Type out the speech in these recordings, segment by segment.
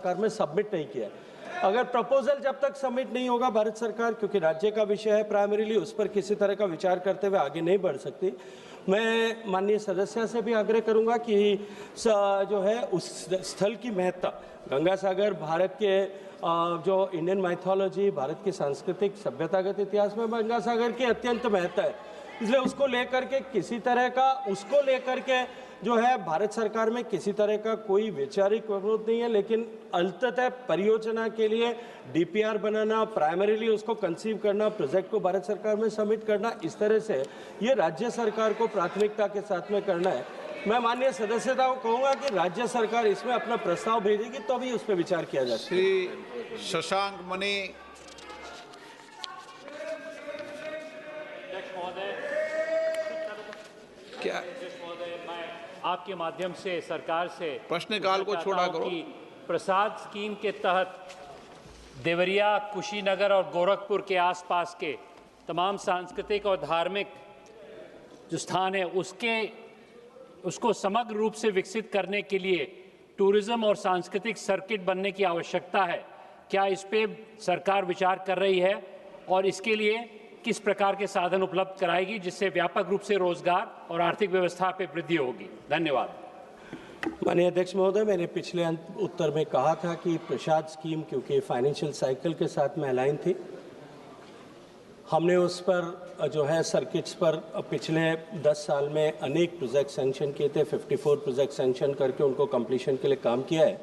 सरकार में सबमिट नहीं किया है। अगर प्रपोजल जब तक सबमिट नहीं होगा भारत सरकार, क्योंकि राज्य का विषय है प्राइमरीली, उस पर किसी तरह का विचार करते हुए आगे नहीं बढ़ सकती। मैं माननीय सदस्य से भी आग्रह करूंगा कि जो है उस स्थल की महत्ता, गंगा सागर भारत के जो इंडियन माइथोलॉजी, भारत की सांस्कृतिक सभ्यतागत इतिहास में गंगा सागर की अत्यंत महत्ता है, इसलिए उसको लेकर के किसी तरह का जो है भारत सरकार में किसी तरह का कोई वैचारिक विरोध नहीं है, लेकिन अंततः परियोजना के लिए डीपीआर बनाना, प्राइमरीली उसको कंसीव करना, प्रोजेक्ट को भारत सरकार में सबमिट करना, इस तरह से ये राज्य सरकार को प्राथमिकता के साथ में करना है। मैं माननीय सदस्यता को कहूँगा कि राज्य सरकार इसमें अपना प्रस्ताव भेजेगी तो भी उस पर विचार किया जाए। श्री शशांक मणि। क्या आपके माध्यम से सरकार से प्रश्नकाल को छोड़ा करो। प्रसाद स्कीम के तहत देवरिया, कुशीनगर और गोरखपुर के आसपास के तमाम सांस्कृतिक और धार्मिक जो स्थान है उसको समग्र रूप से विकसित करने के लिए टूरिज्म और सांस्कृतिक सर्किट बनने की आवश्यकता है। क्या इस पे सरकार विचार कर रही है और इसके लिए किस प्रकार के साधन उपलब्ध कराएगी जिससे व्यापक रूप से रोजगार और आर्थिक व्यवस्था पे वृद्धि होगी? धन्यवाद। माननीय अध्यक्ष महोदय, मैंने पिछले उत्तर में कहा था कि प्रसाद स्कीम क्योंकि फाइनेंशियल साइकिल के साथ में अलाइन थी, हमने उस पर जो है सर्किट्स पर पिछले 10 साल में अनेक प्रोजेक्ट सैंक्शन किए थे। 54 प्रोजेक्ट सैंक्शन करके उनको कंप्लीशन के लिए काम किया है।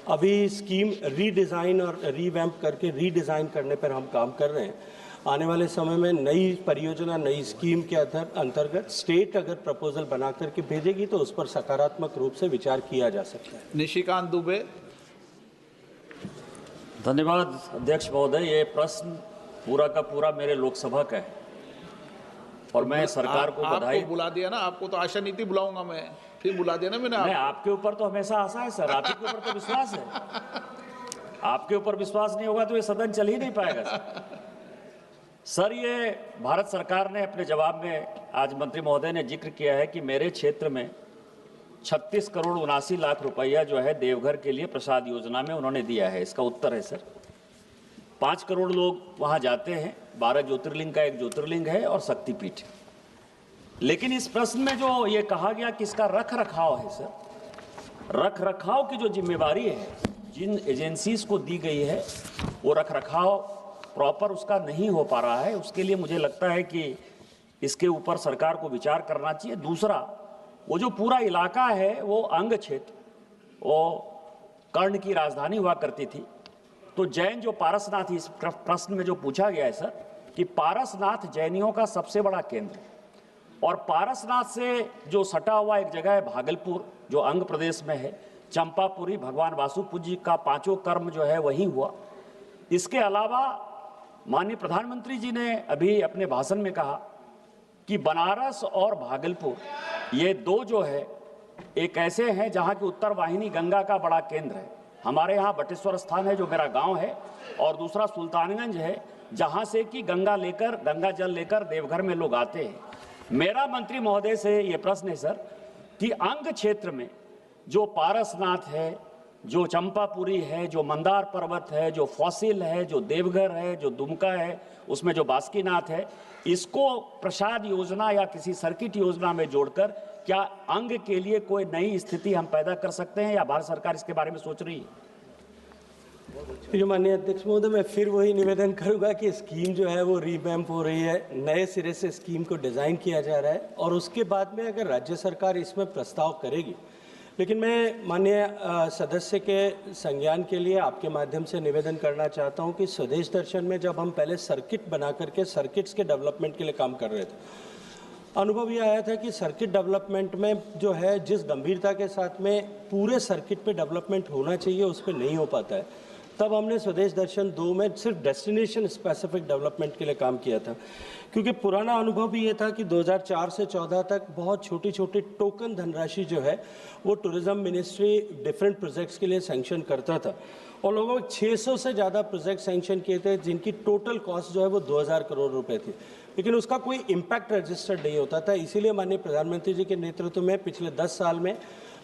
अभी स्कीम रीडिज़ाइन और रीवैम्प करके रीडिज़ाइन करने पर हम काम कर रहे हैं। आने वाले समय में नई परियोजना, नई स्कीम के अंतर्गत स्टेट अगर प्रपोजल बना करके भेजेगी तो उस पर सकारात्मक रूप से विचार किया जा सकता है। निशिकांत दुबे। धन्यवाद अध्यक्ष महोदय। ये प्रश्न पूरा का पूरा मेरे लोकसभा का है और मैं सरकार को बधाई। आपको बुला दिया ना, आपको तो आशा नीति बुलाऊंगा मैं, फिर बुला दिया ना मैंने। आपके ऊपर तो हमेशा आशा है सर, आपके ऊपर तो विश्वास है। आपके ऊपर विश्वास नहीं होगा तो ये सदन चल ही नहीं पाएगा सर। ये भारत सरकार ने अपने जवाब में आज मंत्री महोदय ने जिक्र किया है कि मेरे क्षेत्र में 36 करोड़ 79 लाख रुपया जो है देवघर के लिए प्रसाद योजना में उन्होंने दिया है। इसका उत्तर है सर, 5 करोड़ लोग वहाँ जाते हैं, 12 ज्योतिर्लिंग का एक ज्योतिर्लिंग है और शक्तिपीठ। लेकिन इस प्रश्न में जो ये कहा गया कि इसका रख रखाव है सर, रख रखाव की जो जिम्मेवारी है जिन एजेंसीज को दी गई है वो रख रखाव प्रॉपर उसका नहीं हो पा रहा है। उसके लिए मुझे लगता है कि इसके ऊपर सरकार को विचार करना चाहिए। दूसरा, वो जो पूरा इलाका है वो अंग क्षेत्र, वो कर्ण की राजधानी हुआ करती थी। तो जैन जो पारसनाथ, इस प्रश्न में जो पूछा गया है सर कि पारसनाथ जैनियों का सबसे बड़ा केंद्र, और पारसनाथ से जो सटा हुआ एक जगह है भागलपुर जो अंग प्रदेश में है, चंपापुरी, भगवान वासुपुर जी का 5 कर्म जो है वहीं हुआ। इसके अलावा माननीय प्रधानमंत्री जी ने अभी अपने भाषण में कहा कि बनारस और भागलपुर ये दो जो है एक ऐसे हैं जहाँ की उत्तर वाहिनी गंगा का बड़ा केंद्र है। हमारे यहाँ बटेश्वर स्थान है जो मेरा गांव है, और दूसरा सुल्तानगंज है जहाँ से कि गंगा जल लेकर देवघर में लोग आते हैं। मेरा मंत्री महोदय से ये प्रश्न है सर कि अंग क्षेत्र में जो पारसनाथ है, जो चंपापुरी है, जो मंदार पर्वत है, जो फॉसिल है, जो देवघर है, जो दुमका है, उसमें जो बासुकीनाथ है, इसको प्रसाद योजना या किसी सर्किट योजना में जोड़कर क्या अंग के लिए कोई नई स्थिति हम पैदा कर सकते हैं या भारत सरकार इसके बारे में सोच रही है? माननीय अध्यक्ष महोदय, मैं फिर वही निवेदन करूंगा कि स्कीम जो है वो रीवैम्प हो रही है, नए सिरे से स्कीम को डिज़ाइन किया जा रहा है और उसके बाद में अगर राज्य सरकार इसमें प्रस्ताव करेगी। लेकिन मैं माननीय सदस्य के संज्ञान के लिए आपके माध्यम से निवेदन करना चाहता हूं कि स्वदेश दर्शन में जब हम पहले सर्किट बना करके सर्किट्स के डेवलपमेंट के लिए काम कर रहे थे, अनुभव ये आया था कि सर्किट डेवलपमेंट में जो है जिस गंभीरता के साथ में पूरे सर्किट पे डेवलपमेंट होना चाहिए उस पर नहीं हो पाता है। तब हमने स्वदेश दर्शन 2 में सिर्फ डेस्टिनेशन स्पेसिफिक डेवलपमेंट के लिए काम किया था, क्योंकि पुराना अनुभव भी ये था कि 2004 से 14 तक बहुत छोटी छोटी टोकन धनराशि जो है वो टूरिज्म मिनिस्ट्री डिफरेंट प्रोजेक्ट्स के लिए सैंक्शन करता था और लोगों को 600 से ज़्यादा प्रोजेक्ट सैंक्शन किए थे जिनकी टोटल कॉस्ट जो है वो 2000 करोड़ रुपए थी, लेकिन उसका कोई इम्पैक्ट रजिस्टर्ड नहीं होता था। इसीलिए माननीय प्रधानमंत्री जी के नेतृत्व में पिछले 10 साल में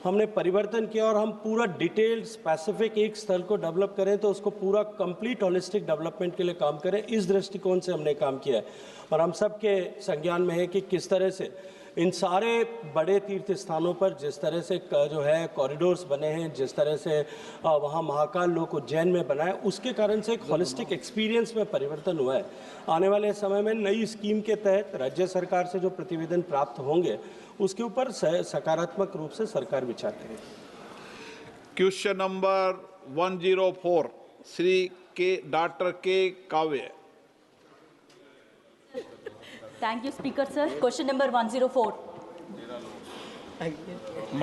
हमने परिवर्तन किया और हम पूरा डिटेल्ड स्पेसिफिक एक स्थल को डेवलप करें तो उसको पूरा कंप्लीट होलिस्टिक डेवलपमेंट के लिए काम करें, इस दृष्टिकोण से हमने काम किया है। और हम सबके संज्ञान में है कि किस तरह से इन सारे बड़े तीर्थ स्थानों पर जिस तरह से जो है कॉरिडोर्स बने हैं, जिस तरह से वहाँ महाकाल लोक उज्जैन में बना है, उसके कारण से एक होलिस्टिक एक्सपीरियंस में परिवर्तन हुआ है। आने वाले समय में नई स्कीम के तहत राज्य सरकार से जो प्रतिवेदन प्राप्त होंगे उसके ऊपर सकारात्मक रूप से सरकार विचार करेगी। क्वेश्चन नंबर 104 श्री डॉक्टर के काव्य। Thank you, Speaker, sir. Question number 104.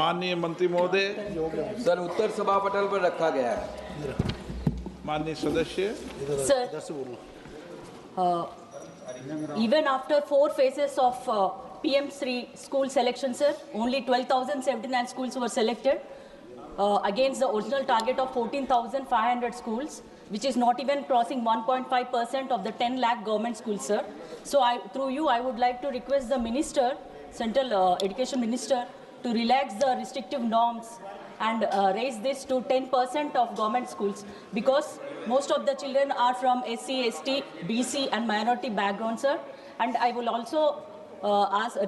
माननीय मंत्री महोदय। सर उत्तर सभा पटल पर रखा गया है। माननीय सदस्य। Sir, even after 4 phases of PM Sri school selection, sir, only 12,079 schools were selected against the original target of 14,500 schools, which is not even crossing 1.5% of the 10 lakh government schools, sir. So through you, I would like to request the minister, Central Education Minister, to relax the restrictive norms and raise this to 10% of government schools, because most of the children are from SC, ST, BC and minority background, sir. And I will also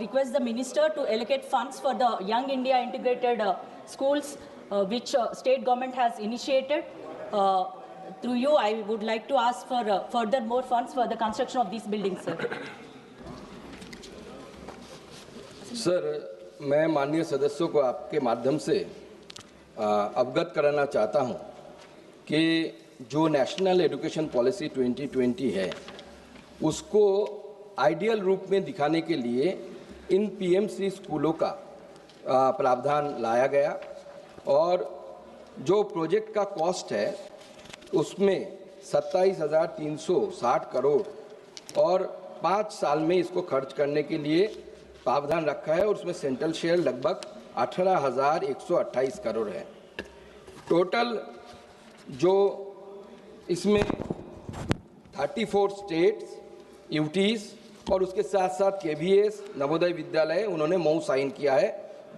request the minister to allocate funds for the Young India integrated schools, which state government has initiated. Through you, I would like to ask for further more funds for the construction of these buildings, sir. Sir, मैं माननीय सदस्यों को आपके माध्यम से अवगत कराना चाहता हूं कि जो नेशनल एजुकेशन पॉलिसी 2020 है उसको आइडियल रूप में दिखाने के लिए इन पीएमसी स्कूलों का प्रावधान लाया गया और जो प्रोजेक्ट का कॉस्ट है उसमें 27,360 करोड़ और 5 साल में इसको खर्च करने के लिए प्रावधान रखा है और उसमें सेंट्रल शेयर लगभग 18,128 करोड़ है। टोटल जो इसमें 34 स्टेट्स, यूटीज और उसके साथ साथ केवीएस, नवोदय विद्यालय उन्होंने मऊ साइन किया है।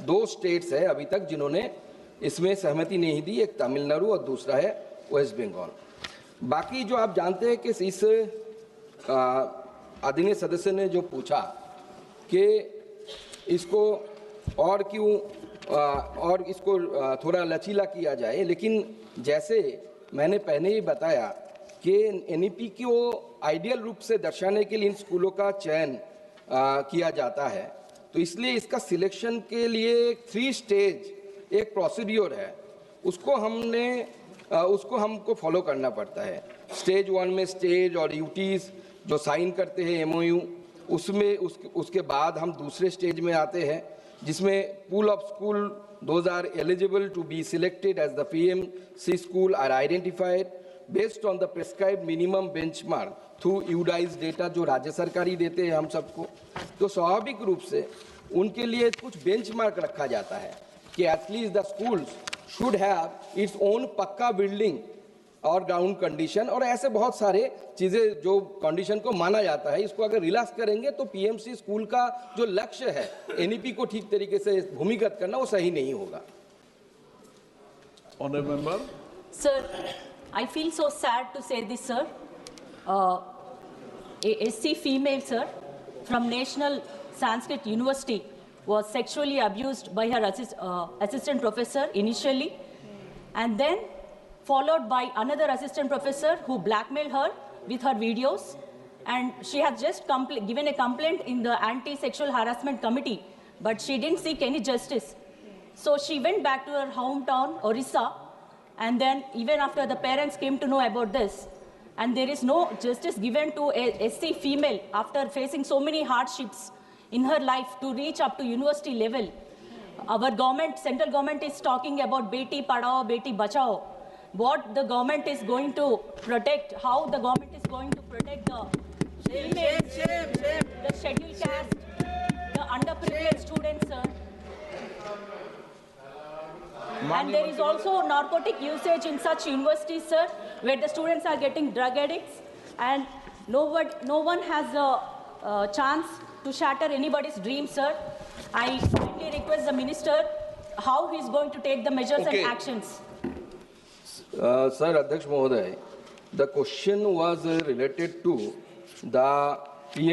2 स्टेट्स है अभी तक जिन्होंने इसमें सहमति नहीं दी, एक तमिलनाडु और दूसरा है वेस्ट बंगाल। बाकी जो आप जानते हैं कि इस आदरणीय सदस्य ने जो पूछा कि इसको और क्यों और इसको थोड़ा लचीला किया जाए, लेकिन जैसे मैंने पहले ही बताया कि एनईपी को आइडियल रूप से दर्शाने के लिए इन स्कूलों का चयन किया जाता है, तो इसलिए इसका सिलेक्शन के लिए 3 स्टेज एक प्रोसीड्योर है, उसको हमको फॉलो करना पड़ता है। स्टेज 1 में स्टेज और यूटीज जो साइन करते हैं एमओयू, उसमें उसके बाद हम दूसरे स्टेज में आते हैं जिसमें pool of school those are eligible to be selected as the PMC school are identified based on the prescribed minimum benchmark through UDISE data जो राज्य सरकार ही देते हैं हम सबको। तो स्वाभाविक रूप से उनके लिए कुछ बेंचमार्क रखा जाता है कि at least the schools should have its own पक्का बिल्डिंग और ग्राउंड कंडीशन और ऐसे बहुत सारे चीज़ें जो कंडीशन को माना जाता है। इसको अगर रिलैक्स करेंगे तो पीएमसी स्कूल का जो लक्ष्य है एनईपी को ठीक तरीके से भूमिगत करना वो सही नहीं होगा। Honourable member. Sir, I feel so sad to say this, sir. A SC female, sir, from National Sanskrit University was sexually abused by her assistant professor initially, and then followed by another assistant professor who blackmailed her with her videos, and she has just given a complaint in the anti-sexual harassment committee, but she didn't seek any justice. So she went back to her hometown, Orissa, and then even after the parents came to know about this, and there is no justice given to a SC female after facing so many hardships in her life to reach up to university level. Our government, central government is talking about Beti Padhao, Beti Bachao. What the government is going to protect, how the government is going to protect the females, the scheduled caste, the underprivileged students, sir. And there is also narcotic usage in such universities, sir, where the students are getting drug addicts, and no one has a chance to shatter anybody's dreams, sir. I kindly request the minister how he is going to take the measures Okay. and actions. Sir, Adhyaksh Mahoday, the question was related to the